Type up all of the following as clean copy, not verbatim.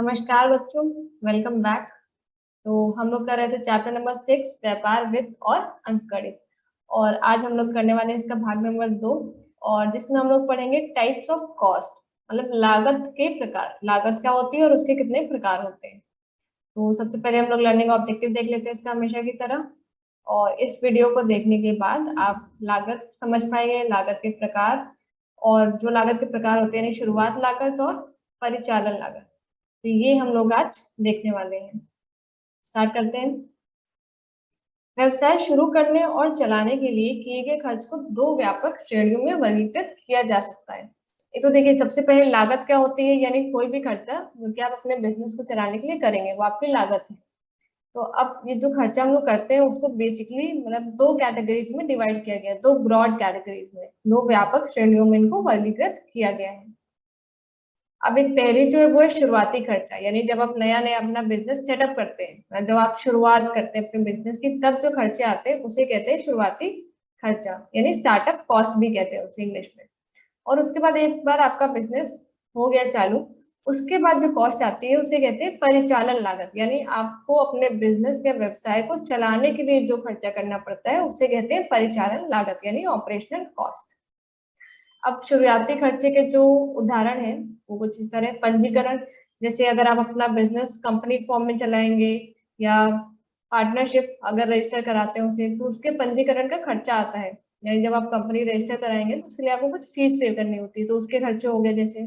नमस्कार बच्चों, welcome back. तो हम लोग कर रहे थे चैप्टर नंबर 6 व्यापार वित्त और अंकगणित। और आज हम लोग करने वाले हैं इसका भाग नंबर 2, और जिसमें हम लोग पढ़ेंगे टाइप्स ऑफ कॉस्ट, मतलब लागत के प्रकार। लागत क्या होती है और उसके कितने प्रकार होते हैं। तो सबसे पहले हम लोग लर्निंग ऑब्जेक्टिव देख लेते हैं इसका, हमेशा की तरह। और इस वीडियो को देखने के बाद आप लागत समझ पाएंगे, लागत के प्रकार। और जो लागत के प्रकार होते हैं यानी शुरुआत लागत और परिचालन लागत, तो ये हम लोग आज देखने वाले हैं। स्टार्ट करते हैं। व्यवसाय शुरू करने और चलाने के लिए किए गए खर्च को दो व्यापक श्रेणियों में वर्गीकृत किया जा सकता है। ये तो देखिए, सबसे पहले लागत क्या होती है, यानी कोई भी खर्चा जो कि आप अपने बिजनेस को चलाने के लिए करेंगे वो आपकी लागत है। तो अब ये जो खर्चा हम लोग करते हैं उसको बेसिकली मतलब दो कैटेगरीज में डिवाइड किया गया है, दो ब्रॉड कैटेगरीज में, दो व्यापक श्रेणियों में इनको वर्गीकृत किया गया है। अब एक पहली जो है वो है शुरुआती खर्चा, यानी जब आप नया नया अपना बिजनेस सेटअप करते हैं, जब आप शुरुआत करते हैं अपने बिजनेस की, तब जो खर्चे आते हैं उसे कहते हैं शुरुआती खर्चा, यानी स्टार्टअप कॉस्ट भी कहते हैं उसे इंग्लिश में। और उसके बाद एक बार आपका बिजनेस हो गया चालू, उसके बाद जो कॉस्ट आती है उसे कहते हैं परिचालन लागत, यानी आपको अपने बिजनेस या व्यवसाय को चलाने के लिए जो खर्चा करना पड़ता है उसे कहते हैं परिचालन लागत, यानी ऑपरेशनल कॉस्ट। अब शुरुआती खर्चे के जो उदाहरण हैं वो कुछ इस तरह। पंजीकरण, जैसे अगर आप अपना बिजनेस कंपनी फॉर्म में चलाएंगे या पार्टनरशिप अगर रजिस्टर कराते हैं उसे, तो उसके पंजीकरण का खर्चा आता है। यानी जब आप कंपनी रजिस्टर कराएंगे तो उसके लिए आपको कुछ फीस पे करनी होती है, तो उसके खर्चे हो गए। जैसे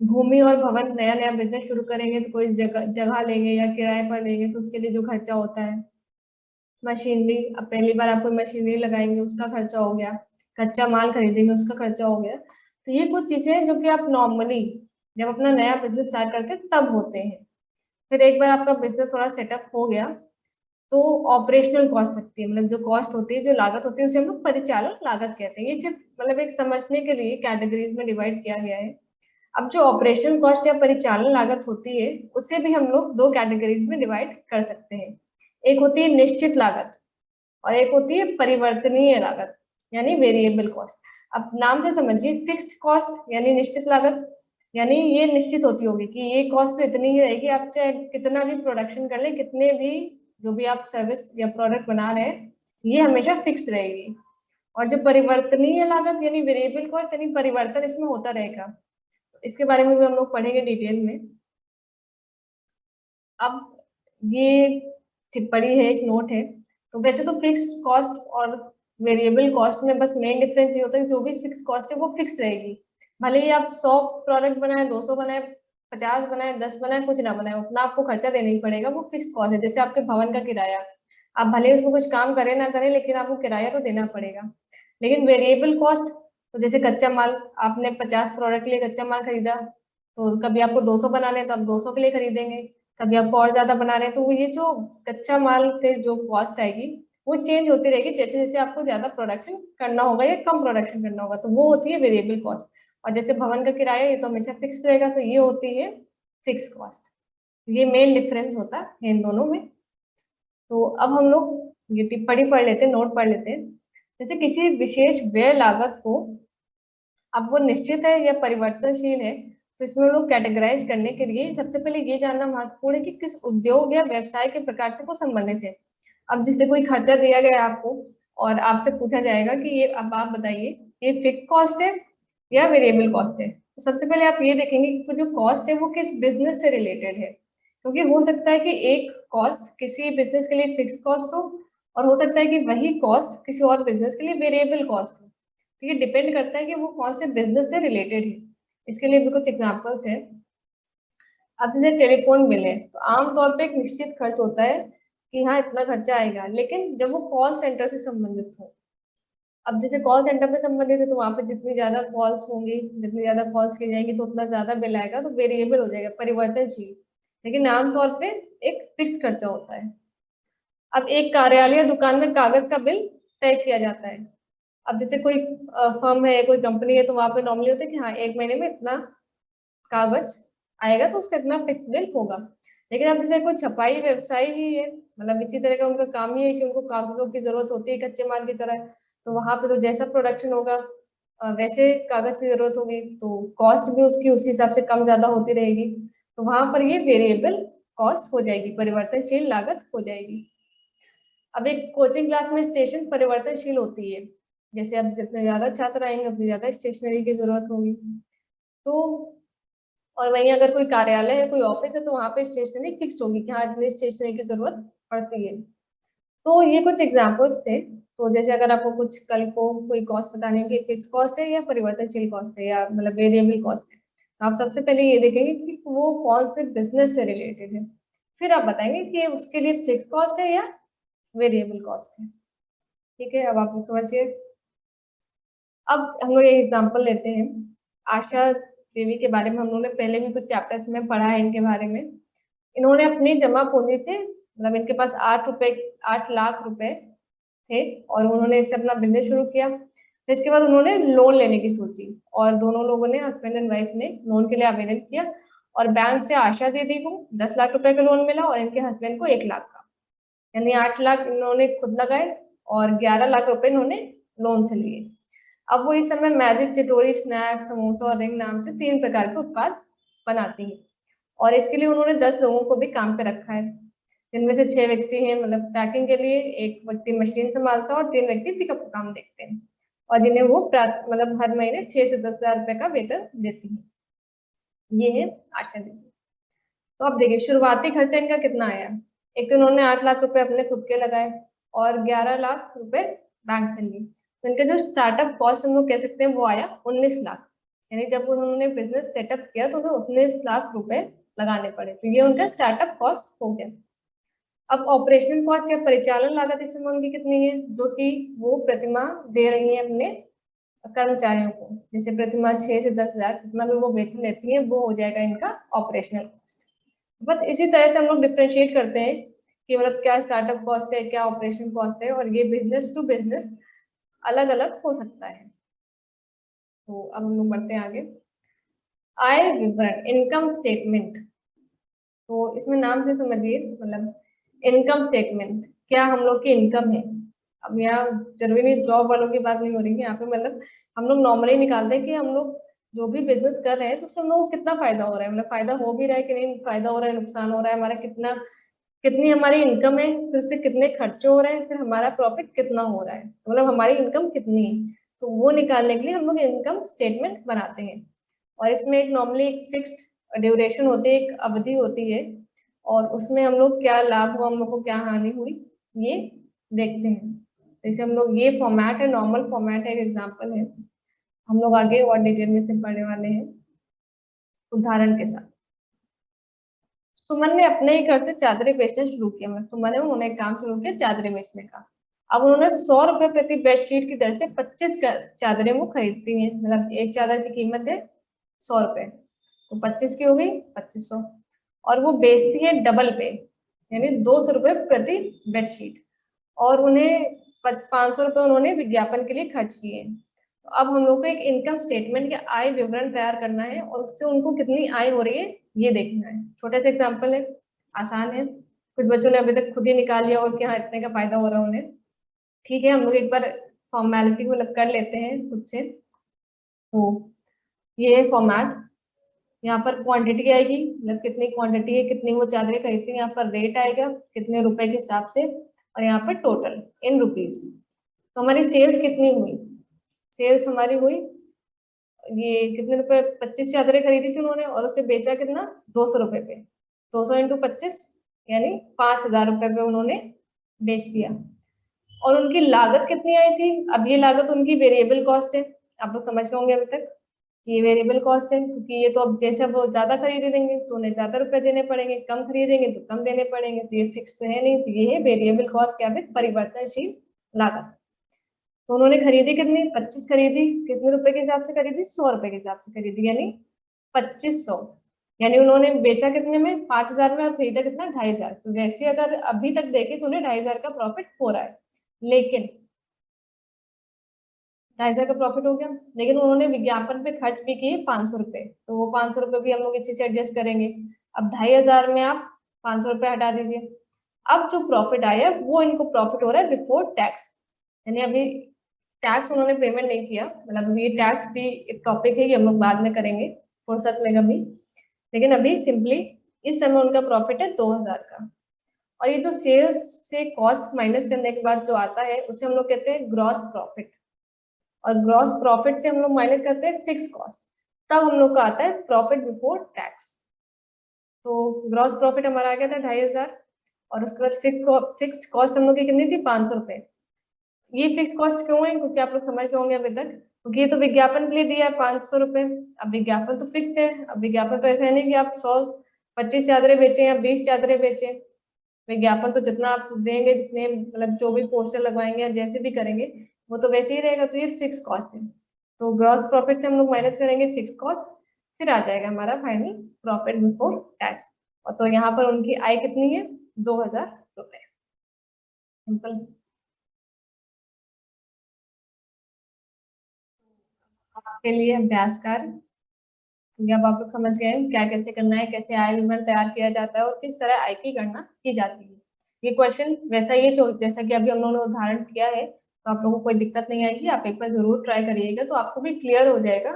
भूमि और भवन, नया नया बिजनेस शुरू करेंगे तो कोई जगह जगह लेंगे या किराए पर लेंगे तो उसके लिए जो खर्चा होता है। मशीनरी, अब पहली बार आप कोई मशीनरी लगाएंगे उसका खर्चा हो गया। कच्चा माल खरीदेंगे उसका खर्चा हो गया। तो ये कुछ चीजें हैं जो कि आप नॉर्मली जब अपना नया बिजनेस स्टार्ट करते हैं तब होते हैं। फिर एक बार आपका बिजनेस थोड़ा सेटअप हो गया तो ऑपरेशनल कॉस्ट लगती है, मतलब जो कॉस्ट होती है, जो लागत होती है उसे हम लोग परिचालन लागत कहते हैं। ये सिर्फ मतलब एक समझने के लिए कैटेगरीज में डिवाइड किया गया है। अब जो ऑपरेशन कॉस्ट या परिचालन लागत होती है उसे भी हम लोग दो कैटेगरीज में डिवाइड कर सकते हैं। एक होती है निश्चित लागत और एक होती है परिवर्तनीय लागत, यानी वेरिएबल कॉस्ट। अब नाम से समझिए, फिक्स्ड कॉस्ट यानी निश्चित लागत, यानी ये निश्चित होती होगी कि ये कॉस्ट तो इतनी ही रहेगी, आप चाहे कितना भी प्रोडक्शन कर लें, कितने भी जो भी आप सर्विस या प्रोडक्ट बना रहे हैं, ये हमेशा फिक्स रहेगी। और जो परिवर्तनीय लागत यानी वेरिएबल कॉस्ट, यानी परिवर्तन इसमें होता रहेगा। इसके बारे में भी हम लोग पढ़ेंगे डिटेल में। अब ये टिप्पणी है, एक नोट है। तो वैसे तो फिक्स कॉस्ट और वेरिएबल कॉस्ट में बस मेन डिफरेंस ये होता है कि जो भी फिक्स कॉस्ट है वो फिक्स रहेगी। भले ही आप 100 प्रोडक्ट बनाए, 200 बनाए, 50 बनाए, 10 बनाए, कुछ ना बनाए, उतना आपको खर्चा देना ही पड़ेगा, वो फिक्स कॉस्ट है। जैसे आपके भवन का किराया, आप भले ही उसमें कुछ काम करें ना करें लेकिन आपको किराया तो देना पड़ेगा। लेकिन वेरिएबल कॉस्ट, तो जैसे कच्चा माल, आपने 50 प्रोडक्ट के लिए कच्चा माल खरीदा, तो कभी आपको 200 बनाने हैं तो आप 200 के लिए खरीदेंगे, कभी आपको और ज्यादा बना रहे हैं तो वो ये जो कच्चा माल के जो कॉस्ट आएगी वो चेंज होती रहेगी जैसे जैसे आपको ज्यादा प्रोडक्शन करना होगा या कम प्रोडक्शन करना होगा, तो वो होती है वेरिएबल कॉस्ट। और जैसे भवन का किराया ये तो हमेशा फिक्स रहेगा, तो ये होती है फिक्स कॉस्ट। ये मेन डिफरेंस होता है इन दोनों में। तो अब हम लोग ये टिप्पणी पढ़ लेते हैं, नोट पढ़ लेते हैं। जैसे किसी विशेष व्यय लागत को, अब वो निश्चित है या परिवर्तनशील है, तो इसमें लोग कैटेगराइज करने के लिए सबसे पहले ये जानना महत्वपूर्ण है कि किस उद्योग या व्यवसाय के प्रकार से वो संबंधित है। अब जैसे कोई खर्चा दिया गया है आपको और आपसे पूछा जाएगा कि ये, अब आप बताइए ये फिक्स कॉस्ट है या वेरिएबल कॉस्ट है। तो सबसे पहले आप ये देखेंगे कि वो जो कॉस्ट है वो किस बिजनेस से रिलेटेड है, क्योंकि हो सकता है कि एक कॉस्ट किसी बिजनेस के लिए फिक्स कॉस्ट हो और हो सकता है कि वही कॉस्ट किसी और बिजनेस के लिए वेरिएबल कॉस्ट हो। तो ये डिपेंड करता है कि वो कौन से बिजनेस से रिलेटेड है। इसके लिए भी कुछ एग्जांपल्स है। अब जैसे टेलीफोन बिल है, तो आमतौर पे एक निश्चित खर्च होता है कि हाँ इतना खर्चा आएगा, लेकिन जब वो कॉल सेंटर से संबंधित हो, अब जैसे कॉल सेंटर से संबंधित है तो वहां पे जितनी ज्यादा कॉल्स होंगी, जितनी ज्यादा कॉल्स की जाएंगी तो उतना ज्यादा बिल आएगा, तो वेरिएबल हो जाएगा, परिवर्तनशील। लेकिन आमतौर पे एक फिक्स खर्चा होता है। अब एक कार्यालय दुकान में कागज का बिल तय किया जाता है। अब जैसे कोई फर्म है, कोई कंपनी है, तो वहां पे नॉर्मली होता है कि हाँ एक महीने में इतना कागज आएगा तो उसका इतना फिक्स बिल होगा। लेकिन अब जैसे कोई छपाई व्यवसाय ही है, मतलब इसी तरह का उनका काम ही है कि उनको कागजों की जरूरत होती है कच्चे माल की तरह, तो वहां पे तो जैसा प्रोडक्शन होगा वैसे कागज की जरूरत होगी, तो कॉस्ट भी उसकी उसी हिसाब से कम ज्यादा होती रहेगी। तो वहां पर ये वेरिएबल कॉस्ट हो जाएगी, परिवर्तनशील लागत हो जाएगी। अब एक कोचिंग क्लास में स्टेशन परिवर्तनशील होती है, जैसे अब जितने ज्यादा छात्र आएंगे उतनी ज्यादा स्टेशनरी की जरूरत होगी। तो और वहीं अगर कोई कार्यालय है, कोई ऑफिस है, तो वहां पे स्टेशनरी फिक्स होगी कि हाँ इतनी स्टेशनरी की जरूरत पड़ती है। तो ये कुछ एग्जाम्पल्स थे। तो जैसे अगर आपको कुछ कल को कोई कॉस्ट बतानी है कि फिक्स कॉस्ट है या परिवर्तनशील कॉस्ट है या मतलब वेरिएबल कॉस्ट है, तो आप सबसे पहले ये देखेंगे कि वो कौन से बिजनेस से रिलेटेड है, फिर आप बताएंगे कि उसके लिए फिक्स कॉस्ट है या वेरिएबल कॉस्ट है। ठीक है, अब आप लोग समझिए। अब हम लोग एक एग्जाम्पल लेते हैं। आशा देवी के बारे में हम लोगों ने पहले भी कुछ चैप्टर्स में पढ़ा है इनके बारे में। इन्होंने अपनी जमा पूंजी से, मतलब इनके पास 8 लाख रुपए थे और उन्होंने इससे अपना बिजनेस शुरू किया। फिर इसके बाद उन्होंने लोन लेने की सोची और दोनों लोगों ने, हस्बैंड एंड वाइफ ने, लोन के लिए आवेदन किया। और बैंक से आशा दीदी को 10 लाख रुपए का लोन मिला और इनके हस्बैंड को 1 लाख का, यानी 8 लाख इन्होंने खुद लगाए और 11 लाख रुपए इन्होंने लोन से लिए। अब वो इस समय मैजिक चिटोरी स्नैक्स, समोसा और रिंग नाम से 3 प्रकार के उत्पाद बनाती है। और इसके लिए उन्होंने 10 लोगों को भी काम पे रखा है, जिनमें से 6 व्यक्ति हैं मतलब पैकिंग के लिए, एक व्यक्ति मशीन संभालता है और 3 व्यक्ति पिकअप का काम देखते हैं। और जिन्हें वो मतलब हर महीने 6 से 10 हजार रुपए का वेतन देती है। ये है आशा दीदी। तो अब देखिए शुरुआती खर्चा इनका कितना आया। एक तो इन्होंने 8 लाख रुपए अपने खुद के लगाए और 11 लाख रुपए बैंक से लिए। तो इनका जो स्टार्टअप कॉस्ट हम लोग कह सकते हैं वो आया 19 लाख। यानी जब उन्होंने बिजनेस सेटअप किया तो उन्हें 19 लाख रुपए लगाने पड़े, तो ये उनका स्टार्टअप कॉस्ट हो गया। अब ऑपरेशनल कॉस्ट या परिचालन लागत इस समय उनकी कितनी है, जो कि वो प्रतिमाह दे रही है अपने कर्मचारियों को। जैसे प्रतिमाह 6 से 10 हजार जितना भी वो वेतन देती है वो हो जाएगा इनका ऑपरेशनल कॉस्ट। बस इसी तरह से हम लोग डिफ्रेंशिएट करते हैं कि मतलब क्या स्टार्टअप कॉस्ट है, क्या ऑपरेशन कॉस्ट है, और ये बिजनेस टू बिजनेस अलग अलग हो सकता है। तो अब हम लोग बढ़ते हैं आगे। आय विवरण, इनकम स्टेटमेंट। तो इसमें नाम से समझिए, मतलब इनकम स्टेटमेंट क्या हम लोग की इनकम है। अब यहाँ जरूरी नहीं जॉब वालों की बात नहीं हो रही है यहाँ पे, मतलब हम लोग नॉर्मली निकालते हैं कि हम लोग जो भी बिजनेस कर रहे हैं तो उससे हम लोग को कितना फायदा हो रहा है, मतलब फायदा हो भी रहा है कि नहीं, फायदा हो रहा है, नुकसान हो रहा है, हमारा कितना, कितनी हमारी इनकम है, फिर उससे कितने खर्चे हो रहे हैं, फिर हमारा प्रॉफिट कितना हो रहा है, मतलब हमारी इनकम कितनी है। तो वो निकालने के लिए हम लोग इनकम स्टेटमेंट बनाते हैं। और इसमें एक नॉर्मली एक फिक्स्ड ड्यूरेशन होती है, एक अवधि होती है, और उसमें हम लोग क्या लाभ हुआ, हम लोग को क्या हानि हुई, ये देखते हैं। जैसे हम लोग, ये फॉर्मेट है, नॉर्मल फॉर्मेट है, एक एग्जाम्पल है। हम लोग आगे और डिटेल में से पढ़ने वाले हैं उदाहरण के साथ। सुमन ने अपने ही घर से चादरें बेचना शुरू किया, मतलब सुमन है, उन्होंने एक काम शुरू किया चादरें बेचने का। अब उन्होंने 100 रुपए प्रति बेडशीट की दर से 25 चादरें वो खरीदती हैं, मतलब एक चादर की कीमत है 100 रुपए, तो 25 की हो गई 2500। और वो बेचती है डबल पे, यानी 200 रुपए प्रति बेडशीट। और उन्हें 500 रुपए उन्होंने विज्ञापन के लिए खर्च किए। तो अब हम लोग को एक इनकम स्टेटमेंट या आय विवरण तैयार करना है और उससे उनको कितनी आय हो रही है ये देखना है। छोटे से एग्जाम्पल है, आसान है, कुछ बच्चों ने अभी तक खुद ही निकाल लिया और कि हाँ इतने का फायदा हो रहा है उन्हें। ठीक है, हम लोग एक बार फॉर्मेलिटी मतलब कर लेते हैं खुद से। तो ये है फॉर्मेट। यहाँ पर क्वांटिटी आएगी, मतलब कितनी क्वांटिटी है, कितनी वो चादरें खरीदती हैं। यहाँ पर रेट आएगा कितने रुपए के हिसाब से, और यहाँ पर टोटल इन रुपीज। तो हमारी सेल्स कितनी हुई, सेल्स हमारी हुई, ये कितने रुपए, 25 चादरें खरीदी थी उन्होंने और उसे बेचा कितना, 200 रुपए पे। 200 × 25 यानी 5 हजार रुपए पे उन्होंने बेच दिया। और उनकी लागत कितनी आई थी, अब ये लागत उनकी वेरिएबल कॉस्ट है। आप लोग समझ रहे होंगे अभी तक, ये वेरिएबल कॉस्ट है, क्योंकि ये तो अब जैसे वो ज्यादा खरीदेंगे तो उन्हें ज्यादा रुपए देने पड़ेंगे, कम खरीदेंगे तो कम देने पड़ेंगे, तो ये फिक्स तो है नहीं, तो ये है वेरिएबल कॉस्ट या फिर परिवर्तनशील लागत। तो उन्होंने खरीदी कितनी, 25 खरीदी, कितने रुपए के हिसाब से खरीदी, 100 रुपए के हिसाब से खरीदी, यानी 2500। यानी उन्होंने बेचा कितने में, 5 हजार में, और खरीदा कितना, 2,500। तो वैसे अगर अभी तक देखे तो उन्हें 2,500 का प्रॉफिट हो रहा है, लेकिन 2,500 का प्रॉफिट हो गया, लेकिन उन्होंने विज्ञापन पे खर्च भी किए 500 रुपए, तो वो 500 रुपए भी हम लोग इसी से एडजस्ट करेंगे। अब 2,500 में आप 500 रुपए हटा दीजिए। अब जो प्रॉफिट आया वो इनको प्रॉफिट हो रहा है बिफोर टैक्स, यानी अभी टैक्स उन्होंने पेमेंट नहीं किया, मतलब ये टैक्स भी एक टॉपिक है, ये हम लोग बाद में करेंगे फुर्सत में कभी। लेकिन अभी सिंपली इस समय उनका प्रॉफिट है 2000 का। और ये जो सेल्स से कॉस्ट माइनस करने के बाद जो आता है उसे हम लोग कहते हैं ग्रॉस प्रॉफिट। और ग्रॉस प्रॉफिट से हम लोग माइनस करते हैं फिक्स कॉस्ट, तब हम लोग का आता है प्रॉफिट बिफोर टैक्स। तो ग्रॉस प्रॉफिट हमारा आ गया था 2500, और उसके बाद फिक्स्ड कॉस्ट हम लोग की कितनी थी, 500 रुपए। ये फिक्स कॉस्ट क्यों है, क्योंकि आप लोग समझ गए होंगे अभी तक, क्योंकि ये तो विज्ञापन के लिए दिया है 500 रुपए। अब विज्ञापन तो फिक्स है, अब विज्ञापन तो ऐसा है नहीं कि आप 125 चादरें बेचें या 20 चादरें बेचें। विज्ञापन तो जितना आप देंगे, जितने मतलब जो भी पोस्टर लगवाएंगे या जैसे भी करेंगे, वो तो वैसे ही रहेगा। तो ये फिक्स कॉस्ट है। तो ग्रॉस प्रॉफिट से हम लोग माइनस करेंगे फिक्स कॉस्ट, फिर आ जाएगा हमारा फाइनल प्रॉफिट बिफोर टैक्स। और तो यहाँ पर उनकी आय कितनी है, 2000 रुपए। सिंपल। आपके लिए अभ्यास कार्य, अब आप लोग समझ गए हैं क्या कैसे करना है, कैसे आय विवरण तैयार किया जाता है और किस तरह आय की गणना की जाती है। ये क्वेश्चन वैसा ही है जैसा कि अभी हम लोगों ने उदाहरण किया है, तो आप लोगों को कोई दिक्कत नहीं आएगी। आप एक बार जरूर ट्राई करिएगा, तो आपको भी क्लियर हो जाएगा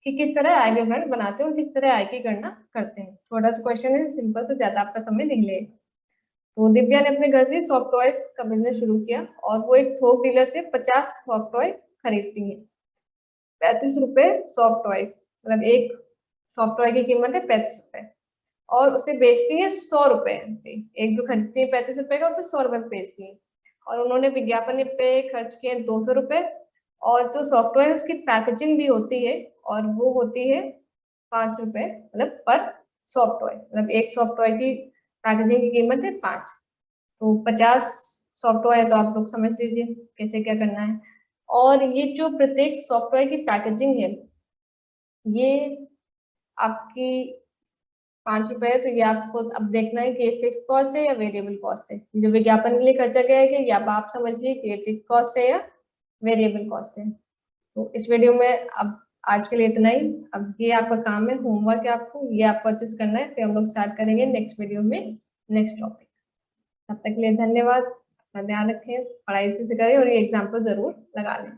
कि किस तरह आय विवरण बनाते हैं और किस तरह आय की गणना करते हैं। छोटा सा क्वेश्चन है, सिंपल से, ज्यादा आपका समय नहीं लेगा। तो दिव्या ने अपने घर से सॉफ्ट टॉयज का बिजनेस शुरू किया और वो एक थोक डीलर से 50 सॉफ्ट टॉय खरीदती है। 35 रुपए सॉफ्ट टॉय, मतलब एक सॉफ्ट टॉय की कीमत है 35 रुपए, और उसे बेचती है 100 रुपए पे। एक जो खरीदती है 35 रुपए का, उसे 100 रुपए में बेचती है। और उन्होंने विज्ञापन पे खर्च किए 200 रुपए। और जो सॉफ्टवेयर है उसकी पैकेजिंग भी होती है, और वो होती है 5 रुपए, मतलब पर सॉफ्टवेयर, मतलब एक सॉफ्टवेयर की पैकेजिंग की कीमत है 5। तो 50 सॉफ्टवेयर है, तो आप लोग समझ लीजिए कैसे क्या करना है। और ये जो प्रत्येक सॉफ्टवेयर की पैकेजिंग है, ये आपकी 5 रुपए है। तो ये आपको अब देखना है कि ये फिक्स कॉस्ट है या वेरिएबल कॉस्ट है। जो विज्ञापन के लिए खर्चा गया है, कि या आप समझिए कि ये फिक्स कॉस्ट है या वेरिएबल कॉस्ट है। तो इस वीडियो में अब आज के लिए इतना ही। अब ये आपका काम है, होमवर्क है, आपको ये आपको अच्छे से करना है। फिर हम लोग स्टार्ट करेंगे नेक्स्ट वीडियो में नेक्स्ट टॉपिक। तब तक के लिए धन्यवाद। अपना ध्यान रखें, पढ़ाई अच्छे से करें और ये एग्जाम्पल जरूर लगा लें।